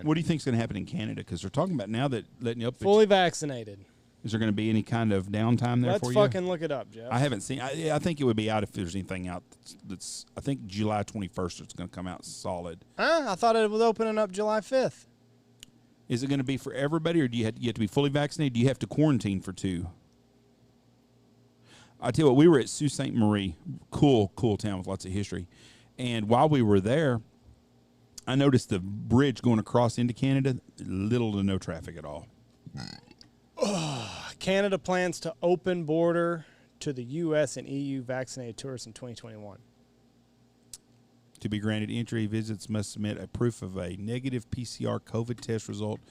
fine. What do you think is going to happen in Canada? Because they're talking about now that letting you up. Fully vaccinated. Is there going to be any kind of downtime there for you? Let's fucking look it up, Jeff. I haven't seen. I think it would be out if there's anything out. That's I think July 21st it's going to come out solid. I thought it was opening up July 5th. Is it going to be for everybody, or do you have to be fully vaccinated? Do you have to quarantine for 2? I tell you what, we were at Sault Ste. Marie, cool town with lots of history, and while we were there, I noticed the bridge going across into Canada, little to no traffic at all. Canada plans to open border to the U.S. and EU vaccinated tourists in 2021. To be granted entry, visits must submit a proof of a negative PCR COVID test result,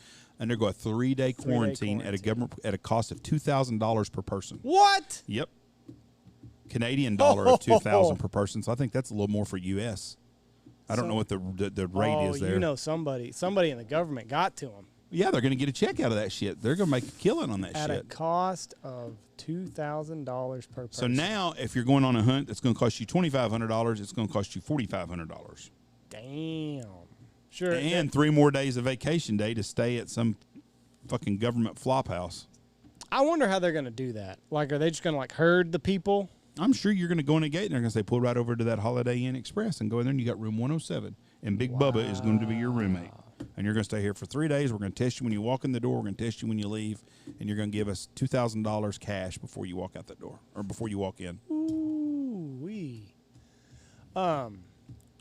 undergo a 3-day quarantine at a cost of $2,000 per person. What? Yep. Canadian dollar of $2,000 per person. So I think that's a little more for U.S. I don't know what the rate is there. You know, somebody in the government got to them. Yeah, they're going to get a check out of that shit. They're going to make a killing on that shit. At a cost of $2,000 per person. So now, if you're going on a hunt that's going to cost you $2,500, it's going to cost you $4,500. Damn. Sure. And 3 more days of vacation day to stay at some fucking government flop house. I wonder how they're going to do that. Like, are they just going to, like, herd the people? I'm sure you're going to go in a gate and they're going to say, pull right over to that Holiday Inn Express and go in there and you got room 107. And Big Bubba is going to be your roommate. And you're going to stay here for 3 days. We're going to test you when you walk in the door. We're going to test you when you leave. And you're going to give us $2,000 cash before you walk out that door or before you walk in. Ooh-wee. I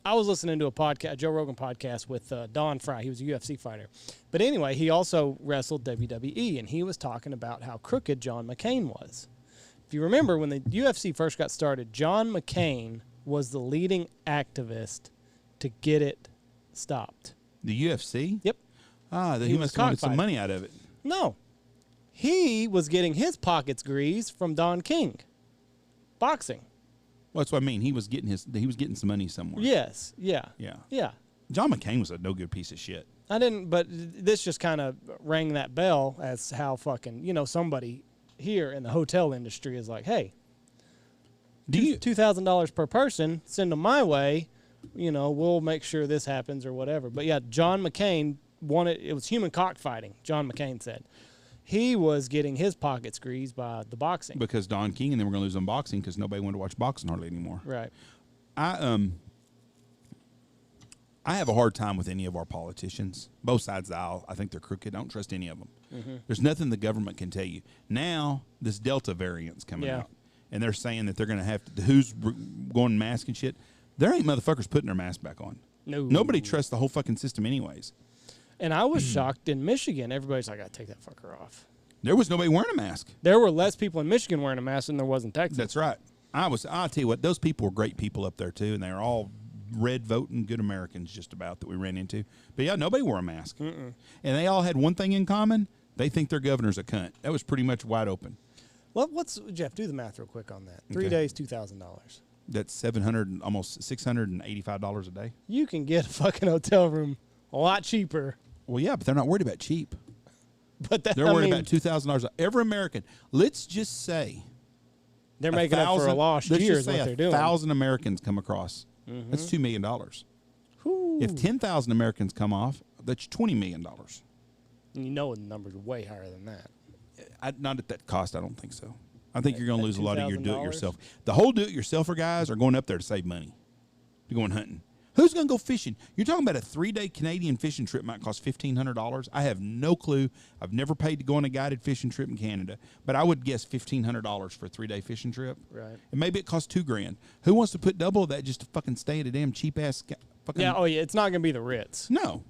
was listening to a Joe Rogan podcast with Don Fry. He was a UFC fighter. But anyway, he also wrestled WWE, and he was talking about how crooked John McCain was. If you remember, when the UFC first got started, John McCain was the leading activist to get it stopped. The UFC? Yep. He must have wanted some money out of it. No. He was getting his pockets greased from Don King. Boxing. Well, that's what I mean. He was getting some money somewhere. Yes. Yeah. Yeah. Yeah. John McCain was a no good piece of shit. But this just kind of rang that bell as how fucking, somebody here in the hotel industry is like, hey, $2,000 per person, send them my way. We'll make sure this happens or whatever. But yeah, John McCain it was human cockfighting, John McCain said. He was getting his pockets greased by the boxing. Because Don King and then we're going to lose on boxing because nobody wanted to watch boxing hardly anymore. Right. I have a hard time with any of our politicians. Both sides of the aisle, I think they're crooked. I don't trust any of them. Mm-hmm. There's nothing the government can tell you. Now, this Delta variant's coming out. And they're saying that they're going to have to, who's going mask and shit. There ain't motherfuckers putting their mask back on. No. Nobody trusts the whole fucking system anyways. And I was shocked in Michigan. Everybody's like, I gotta take that fucker off. There was nobody wearing a mask. There were less people in Michigan wearing a mask than there was in Texas. That's right. I'll tell you what, those people were great people up there too, and they were all red voting good Americans just about that we ran into. But yeah, nobody wore a mask. And they all had one thing in common. They think their governor's a cunt. That was pretty much wide open. Well, Jeff, do the math real quick on that. 3 days, $2,000. That's $700, almost $685 a day. You can get a fucking hotel room a lot cheaper. Well, yeah, but they're not worried about cheap. But they're worried about $2,000. Every American. Let's just say they're making up for a lost year is what they're doing. 1,000 Americans come across. Mm-hmm. That's $2 million. Ooh. If 10,000 Americans come off, that's $20 million. The numbers are way higher than that. Not at that cost, I don't think so. I think you're going to lose a lot of your do-it-yourself. The whole do-it-yourselfer guys are going up there to save money. They're going hunting. Who's going to go fishing? You're talking about a 3-day Canadian fishing trip might cost $1,500. I have no clue. I've never paid to go on a guided fishing trip in Canada, but I would guess $1,500 for a 3-day fishing trip. Right. And maybe it costs $2,000. Who wants to put double of that just to fucking stay at a damn cheap ass fucking? Yeah. Oh yeah. It's not going to be the Ritz. No.